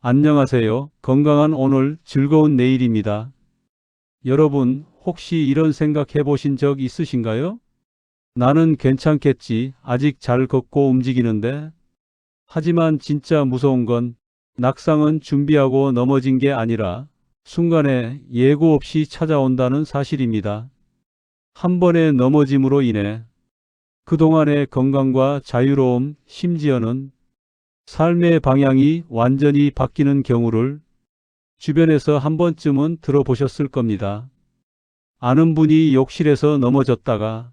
안녕하세요. 건강한 오늘, 즐거운 내일입니다. 여러분, 혹시 이런 생각 해보신 적 있으신가요? 나는 괜찮겠지. 아직 잘 걷고 움직이는데. 하지만 진짜 무서운 건 낙상은 준비하고 넘어진 게 아니라 순간에 예고 없이 찾아온다는 사실입니다. 한 번의 넘어짐으로 인해 그동안의 건강과 자유로움, 심지어는 삶의 방향이 완전히 바뀌는 경우를 주변에서 한 번쯤은 들어보셨을 겁니다. 아는 분이 욕실에서 넘어졌다가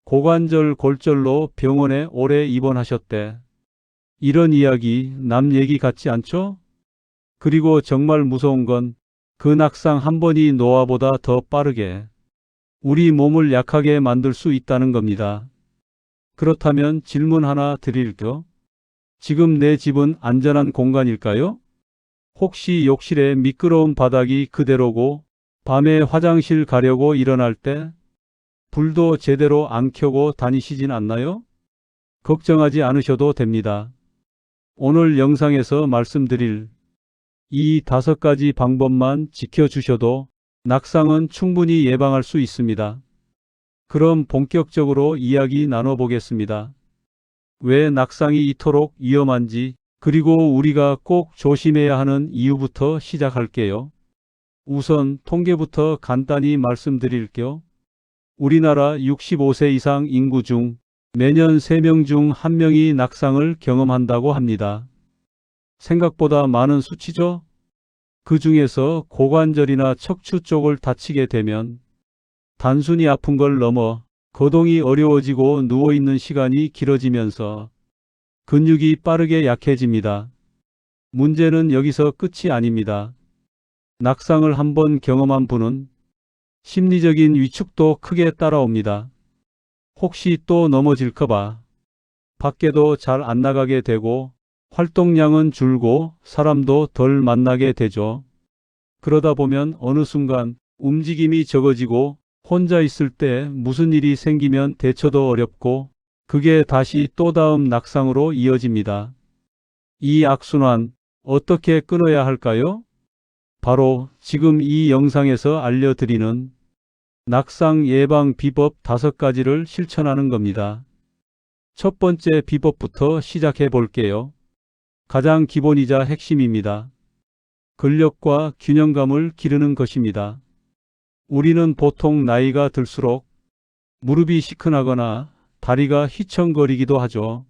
고관절 골절로 병원에 오래 입원하셨대. 이런 이야기 남 얘기 같지 않죠? 그리고 정말 무서운 건 그 낙상 한 번이 노화보다 더 빠르게 우리 몸을 약하게 만들 수 있다는 겁니다. 그렇다면 질문 하나 드릴게요. 지금 내 집은 안전한 공간일까요? 혹시 욕실에 미끄러운 바닥이 그대로고 밤에 화장실 가려고 일어날 때 불도 제대로 안 켜고 다니시진 않나요? 걱정하지 않으셔도 됩니다. 오늘 영상에서 말씀드릴 이 5가지 방법만 지켜주셔도 낙상은 충분히 예방할 수 있습니다. 그럼 본격적으로 이야기 나눠보겠습니다. 왜 낙상이 이토록 위험한지, 그리고 우리가 꼭 조심해야 하는 이유부터 시작할게요. 우선 통계부터 간단히 말씀드릴게요. 우리나라 65세 이상 인구 중 매년 3명 중 1명이 낙상을 경험한다고 합니다. 생각보다 많은 수치죠? 그 중에서 고관절이나 척추 쪽을 다치게 되면 단순히 아픈 걸 넘어 거동이 어려워지고 누워있는 시간이 길어지면서 근육이 빠르게 약해집니다. 문제는 여기서 끝이 아닙니다. 낙상을 한번 경험한 분은 심리적인 위축도 크게 따라옵니다. 혹시 또 넘어질까봐 밖에도 잘 안 나가게 되고 활동량은 줄고 사람도 덜 만나게 되죠. 그러다 보면 어느 순간 움직임이 적어지고 혼자 있을 때 무슨 일이 생기면 대처도 어렵고 그게 다시 또 다음 낙상으로 이어집니다. 이 악순환 어떻게 끊어야 할까요? 바로 지금 이 영상에서 알려드리는 낙상 예방 비법 5가지를 실천하는 겁니다. 첫 번째 비법부터 시작해 볼게요. 가장 기본이자 핵심입니다. 근력과 균형감을 기르는 것입니다. 우리는 보통 나이가 들수록 무릎이 시큰하거나 다리가 휘청거리기도 하죠.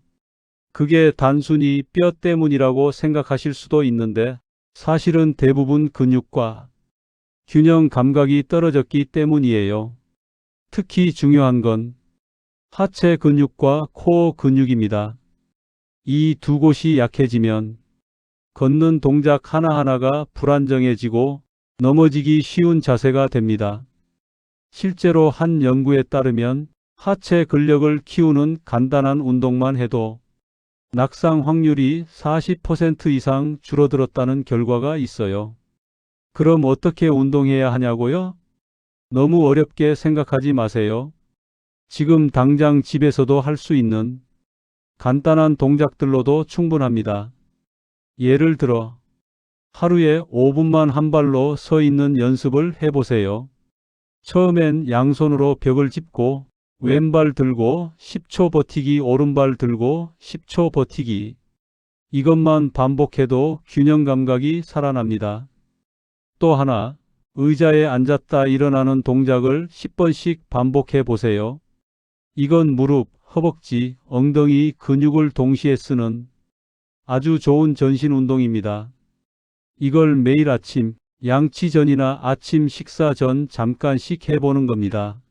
그게 단순히 뼈 때문이라고 생각하실 수도 있는데 사실은 대부분 근육과 균형 감각이 떨어졌기 때문이에요. 특히 중요한 건 하체 근육과 코어 근육입니다. 이 두 곳이 약해지면 걷는 동작 하나하나가 불안정해지고 넘어지기 쉬운 자세가 됩니다. 실제로 한 연구에 따르면 하체 근력을 키우는 간단한 운동만 해도 낙상 확률이 40% 이상 줄어들었다는 결과가 있어요. 그럼 어떻게 운동해야 하냐고요? 너무 어렵게 생각하지 마세요. 지금 당장 집에서도 할 수 있는 간단한 동작들로도 충분합니다. 예를 들어 하루에 5분만 한 발로 서 있는 연습을 해보세요. 처음엔 양손으로 벽을 짚고 왼발 들고 10초 버티기, 오른발 들고 10초 버티기. 이것만 반복해도 균형 감각이 살아납니다. 또 하나, 의자에 앉았다 일어나는 동작을 10번씩 반복해 보세요. 이건 무릎, 허벅지, 엉덩이 근육을 동시에 쓰는 아주 좋은 전신 운동입니다. 이걸 매일 아침, 양치 전이나 아침 식사 전 잠깐씩 해보는 겁니다.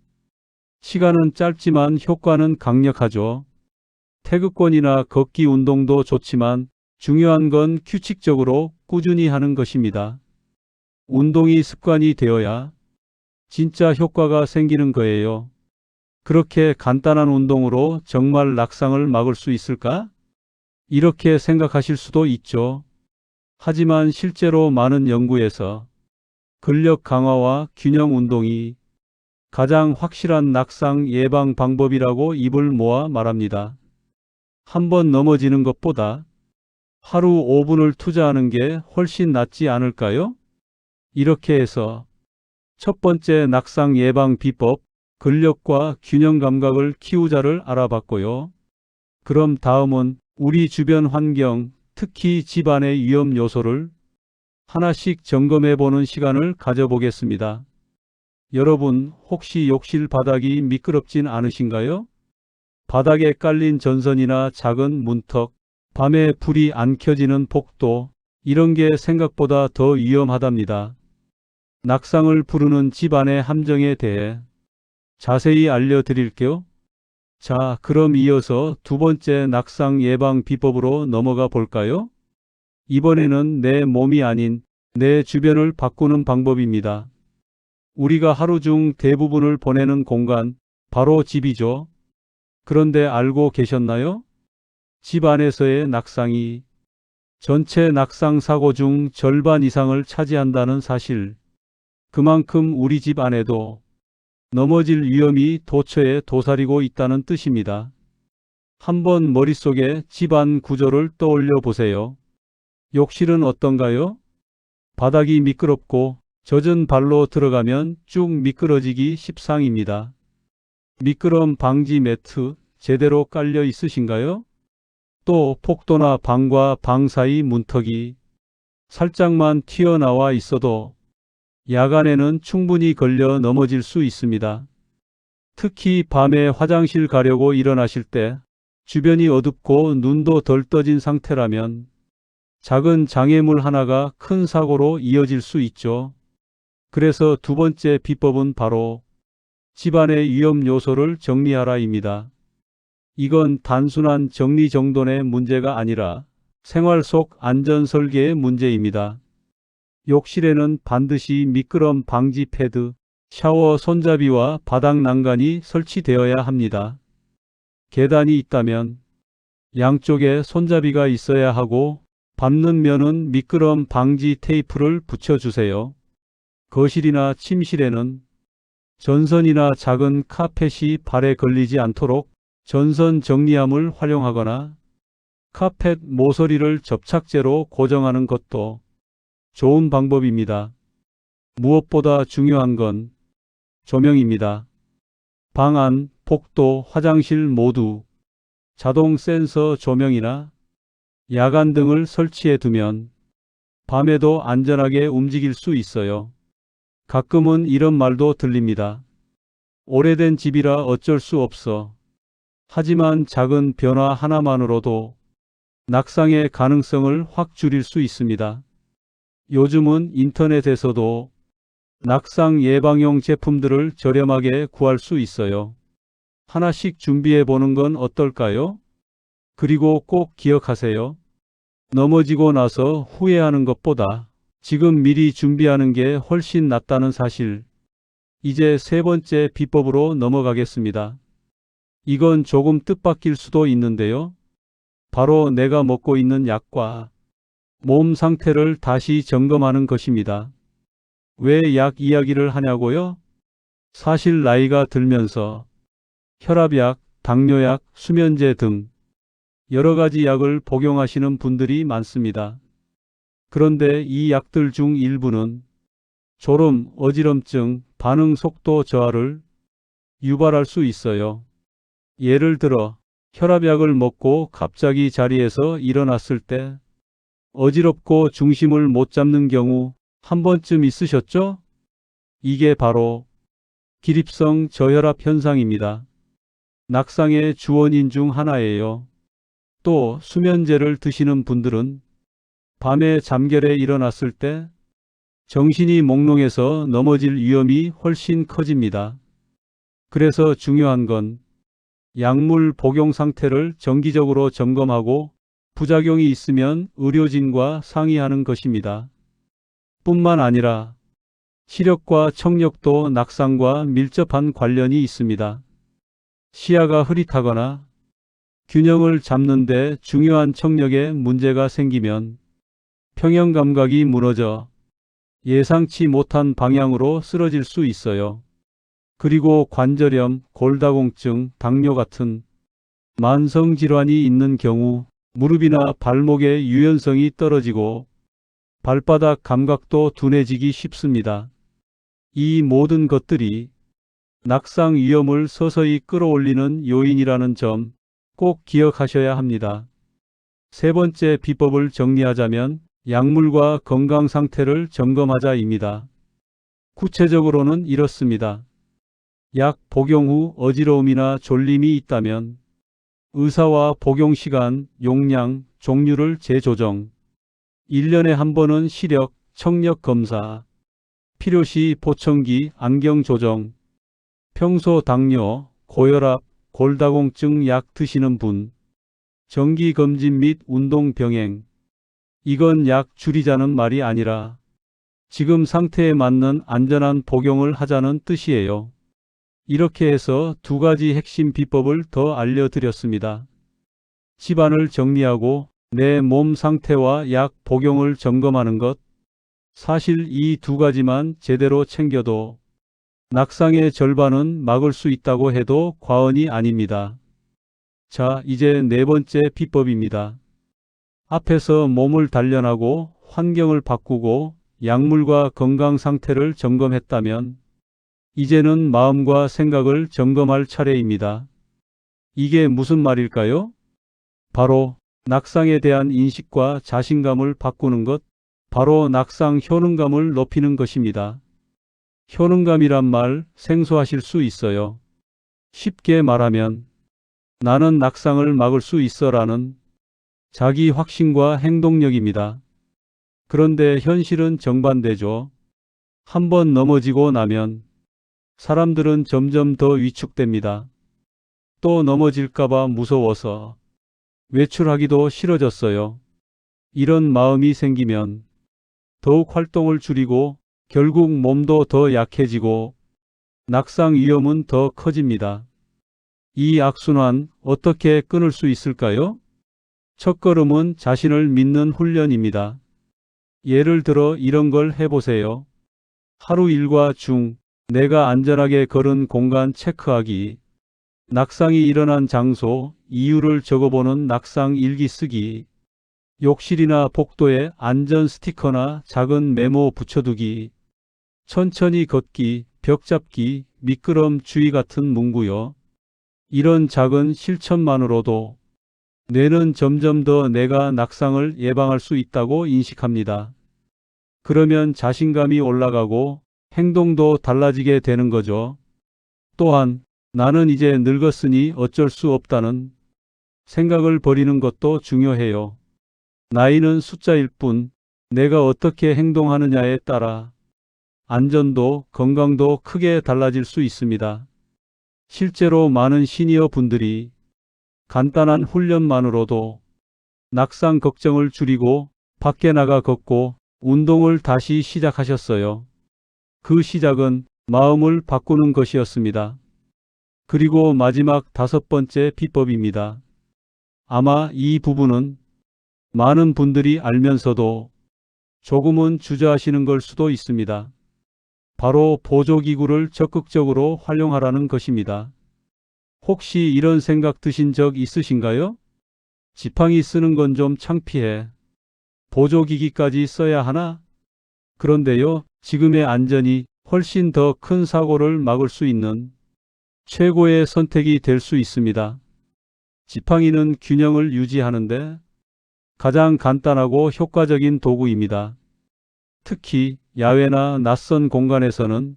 시간은 짧지만 효과는 강력하죠. 태극권이나 걷기 운동도 좋지만 중요한 건 규칙적으로 꾸준히 하는 것입니다. 운동이 습관이 되어야 진짜 효과가 생기는 거예요. 그렇게 간단한 운동으로 정말 낙상을 막을 수 있을까? 이렇게 생각하실 수도 있죠. 하지만 실제로 많은 연구에서 근력 강화와 균형 운동이 가장 확실한 낙상 예방 방법이라고 입을 모아 말합니다. 한 번 넘어지는 것보다 하루 5분을 투자하는 게 훨씬 낫지 않을까요? 이렇게 해서 첫 번째 낙상 예방 비법, 근력과 균형 감각을 키우자를 알아봤고요. 그럼 다음은 우리 주변 환경, 특히 집안의 위험 요소를 하나씩 점검해 보는 시간을 가져보겠습니다. 여러분, 혹시 욕실 바닥이 미끄럽진 않으신가요? 바닥에 깔린 전선이나 작은 문턱, 밤에 불이 안 켜지는 복도, 이런 게 생각보다 더 위험하답니다. 낙상을 부르는 집안의 함정에 대해 자세히 알려드릴게요. 자, 그럼 이어서 두 번째 낙상 예방 비법으로 넘어가 볼까요? 이번에는 내 몸이 아닌 내 주변을 바꾸는 방법입니다. 우리가 하루 중 대부분을 보내는 공간, 바로 집이죠. 그런데 알고 계셨나요? 집 안에서의 낙상이 전체 낙상 사고 중 절반 이상을 차지한다는 사실. 그만큼 우리 집 안에도 넘어질 위험이 도처에 도사리고 있다는 뜻입니다. 한번 머릿속에 집안 구조를 떠올려 보세요. 욕실은 어떤가요? 바닥이 미끄럽고 젖은 발로 들어가면 쭉 미끄러지기 십상입니다. 미끄럼 방지 매트 제대로 깔려 있으신가요? 또 복도나 방과 방 사이 문턱이 살짝만 튀어나와 있어도 야간에는 충분히 걸려 넘어질 수 있습니다. 특히 밤에 화장실 가려고 일어나실 때 주변이 어둡고 눈도 덜 떠진 상태라면 작은 장애물 하나가 큰 사고로 이어질 수 있죠. 그래서 두 번째 비법은 바로 집안의 위험 요소를 정리하라입니다. 이건 단순한 정리정돈의 문제가 아니라 생활 속 안전 설계의 문제입니다. 욕실에는 반드시 미끄럼 방지 패드, 샤워 손잡이와 바닥 난간이 설치되어야 합니다. 계단이 있다면 양쪽에 손잡이가 있어야 하고 밟는 면은 미끄럼 방지 테이프를 붙여주세요. 거실이나 침실에는 전선이나 작은 카펫이 발에 걸리지 않도록 전선 정리함을 활용하거나 카펫 모서리를 접착제로 고정하는 것도 좋은 방법입니다. 무엇보다 중요한 건 조명입니다. 방 안, 복도, 화장실 모두 자동 센서 조명이나 야간 등을 설치해 두면 밤에도 안전하게 움직일 수 있어요. 가끔은 이런 말도 들립니다. 오래된 집이라 어쩔 수 없어. 하지만 작은 변화 하나만으로도 낙상의 가능성을 확 줄일 수 있습니다. 요즘은 인터넷에서도 낙상 예방용 제품들을 저렴하게 구할 수 있어요. 하나씩 준비해 보는 건 어떨까요? 그리고 꼭 기억하세요. 넘어지고 나서 후회하는 것보다 지금 미리 준비하는 게 훨씬 낫다는 사실. 이제 세 번째 비법으로 넘어가겠습니다. 이건 조금 뜻밖일 수도 있는데요. 바로 내가 먹고 있는 약과 몸 상태를 다시 점검하는 것입니다. 왜 약 이야기를 하냐고요? 사실 나이가 들면서 혈압약, 당뇨약, 수면제 등 여러 가지 약을 복용하시는 분들이 많습니다. 그런데 이 약들 중 일부는 졸음, 어지럼증, 반응 속도 저하를 유발할 수 있어요. 예를 들어 혈압약을 먹고 갑자기 자리에서 일어났을 때 어지럽고 중심을 못 잡는 경우 한 번쯤 있으셨죠? 이게 바로 기립성 저혈압 현상입니다. 낙상의 주원인 중 하나예요. 또 수면제를 드시는 분들은 밤에 잠결에 일어났을 때 정신이 몽롱해서 넘어질 위험이 훨씬 커집니다. 그래서 중요한 건 약물 복용 상태를 정기적으로 점검하고 부작용이 있으면 의료진과 상의하는 것입니다. 뿐만 아니라 시력과 청력도 낙상과 밀접한 관련이 있습니다. 시야가 흐릿하거나 균형을 잡는 데 중요한 청력에 문제가 생기면 평형 감각이 무너져 예상치 못한 방향으로 쓰러질 수 있어요. 그리고 관절염, 골다공증, 당뇨 같은 만성 질환이 있는 경우 무릎이나 발목의 유연성이 떨어지고 발바닥 감각도 둔해지기 쉽습니다. 이 모든 것들이 낙상 위험을 서서히 끌어올리는 요인이라는 점 꼭 기억하셔야 합니다. 세 번째 비법을 정리하자면 약물과 건강 상태를 점검하자입니다. 구체적으로는 이렇습니다. 약 복용 후 어지러움이나 졸림이 있다면 의사와 복용 시간, 용량, 종류를 재조정. 1년에 한 번은 시력, 청력 검사. 필요시 보청기, 안경 조정. 평소 당뇨, 고혈압, 골다공증 약 드시는 분. 정기검진 및 운동 병행. 이건 약 줄이자는 말이 아니라 지금 상태에 맞는 안전한 복용을 하자는 뜻이에요. 이렇게 해서 두 가지 핵심 비법을 더 알려드렸습니다. 집안을 정리하고 내 몸 상태와 약 복용을 점검하는 것. 사실 이 두 가지만 제대로 챙겨도 낙상의 절반은 막을 수 있다고 해도 과언이 아닙니다. 자, 이제 네 번째 비법입니다. 앞에서 몸을 단련하고 환경을 바꾸고 약물과 건강 상태를 점검했다면 이제는 마음과 생각을 점검할 차례입니다. 이게 무슨 말일까요? 바로 낙상에 대한 인식과 자신감을 바꾸는 것, 바로 낙상 효능감을 높이는 것입니다. 효능감이란 말 생소하실 수 있어요. 쉽게 말하면 나는 낙상을 막을 수 있어라는 자기 확신과 행동력입니다. 그런데 현실은 정반대죠. 한번 넘어지고 나면 사람들은 점점 더 위축됩니다. 또 넘어질까봐 무서워서 외출하기도 싫어졌어요. 이런 마음이 생기면 더욱 활동을 줄이고 결국 몸도 더 약해지고 낙상 위험은 더 커집니다. 이 악순환 어떻게 끊을 수 있을까요? 첫걸음은 자신을 믿는 훈련입니다. 예를 들어 이런 걸 해보세요. 하루 일과 중 내가 안전하게 걸은 공간 체크하기, 낙상이 일어난 장소, 이유를 적어보는 낙상 일기 쓰기, 욕실이나 복도에 안전 스티커나 작은 메모 붙여두기, 천천히 걷기, 벽 잡기, 미끄럼 주의 같은 문구요. 이런 작은 실천만으로도 뇌는 점점 더 내가 낙상을 예방할 수 있다고 인식합니다. 그러면 자신감이 올라가고 행동도 달라지게 되는 거죠. 또한 나는 이제 늙었으니 어쩔 수 없다는 생각을 버리는 것도 중요해요. 나이는 숫자일 뿐 내가 어떻게 행동하느냐에 따라 안전도 건강도 크게 달라질 수 있습니다. 실제로 많은 시니어 분들이 간단한 훈련만으로도 낙상 걱정을 줄이고 밖에 나가 걷고 운동을 다시 시작하셨어요. 그 시작은 마음을 바꾸는 것이었습니다. 그리고 마지막 다섯 번째 비법입니다. 아마 이 부분은 많은 분들이 알면서도 조금은 주저하시는 걸 수도 있습니다. 바로 보조기구를 적극적으로 활용하라는 것입니다. 혹시 이런 생각 드신 적 있으신가요? 지팡이 쓰는 건 좀 창피해. 보조기기까지 써야 하나? 그런데요, 지금의 안전이 훨씬 더 큰 사고를 막을 수 있는 최고의 선택이 될 수 있습니다. 지팡이는 균형을 유지하는데 가장 간단하고 효과적인 도구입니다. 특히 야외나 낯선 공간에서는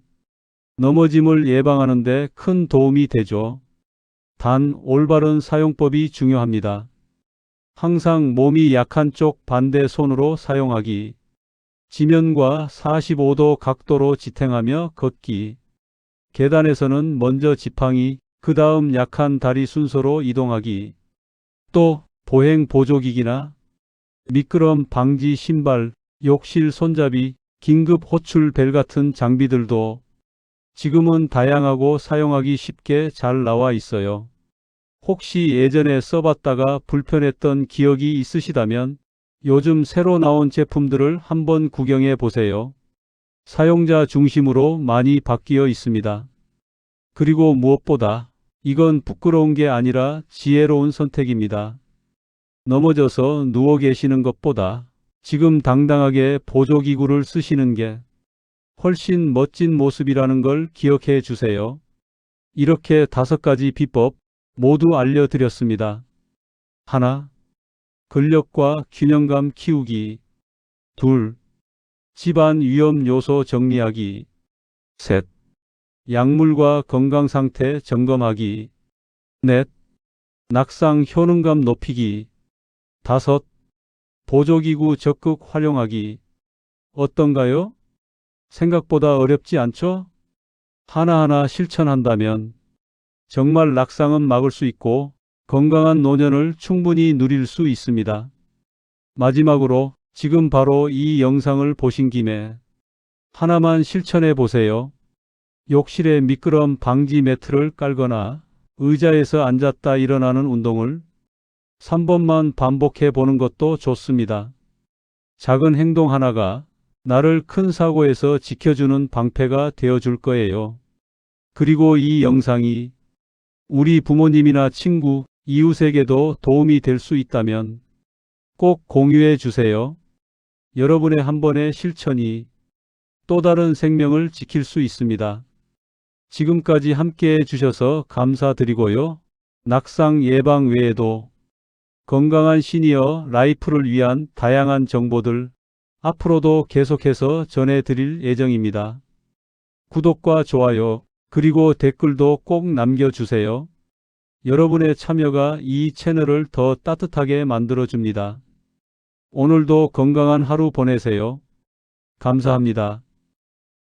넘어짐을 예방하는 데 큰 도움이 되죠. 단 올바른 사용법이 중요합니다. 항상 몸이 약한 쪽 반대 손으로 사용하기, 지면과 45도 각도로 지탱하며 걷기, 계단에서는 먼저 지팡이, 그 다음 약한 다리 순서로 이동하기, 또 보행 보조기기나 미끄럼 방지 신발, 욕실 손잡이, 긴급 호출 벨 같은 장비들도 지금은 다양하고 사용하기 쉽게 잘 나와 있어요. 혹시 예전에 써봤다가 불편했던 기억이 있으시다면 요즘 새로 나온 제품들을 한번 구경해 보세요. 사용자 중심으로 많이 바뀌어 있습니다. 그리고 무엇보다 이건 부끄러운 게 아니라 지혜로운 선택입니다. 넘어져서 누워 계시는 것보다 지금 당당하게 보조기구를 쓰시는 게 훨씬 멋진 모습이라는 걸 기억해 주세요. 이렇게 5가지 비법 모두 알려드렸습니다. 하나, 근력과 균형감 키우기. 둘, 집안 위험 요소 정리하기. 셋, 약물과 건강 상태 점검하기. 넷, 낙상 효능감 높이기. 다섯, 보조기구 적극 활용하기. 어떤가요? 생각보다 어렵지 않죠? 하나하나 실천한다면 정말 낙상은 막을 수 있고 건강한 노년을 충분히 누릴 수 있습니다. 마지막으로 지금 바로 이 영상을 보신 김에 하나만 실천해 보세요. 욕실에 미끄럼 방지 매트를 깔거나 의자에서 앉았다 일어나는 운동을 3번만 반복해 보는 것도 좋습니다. 작은 행동 하나가 나를 큰 사고에서 지켜주는 방패가 되어줄 거예요. 그리고 이 영상이 우리 부모님이나 친구, 이웃에게도 도움이 될 수 있다면 꼭 공유해 주세요. 여러분의 한 번의 실천이 또 다른 생명을 지킬 수 있습니다. 지금까지 함께 해주셔서 감사드리고요. 낙상 예방 외에도 건강한 시니어 라이프를 위한 다양한 정보들 앞으로도 계속해서 전해드릴 예정입니다. 구독과 좋아요 그리고 댓글도 꼭 남겨주세요. 여러분의 참여가 이 채널을 더 따뜻하게 만들어줍니다. 오늘도 건강한 하루 보내세요. 감사합니다.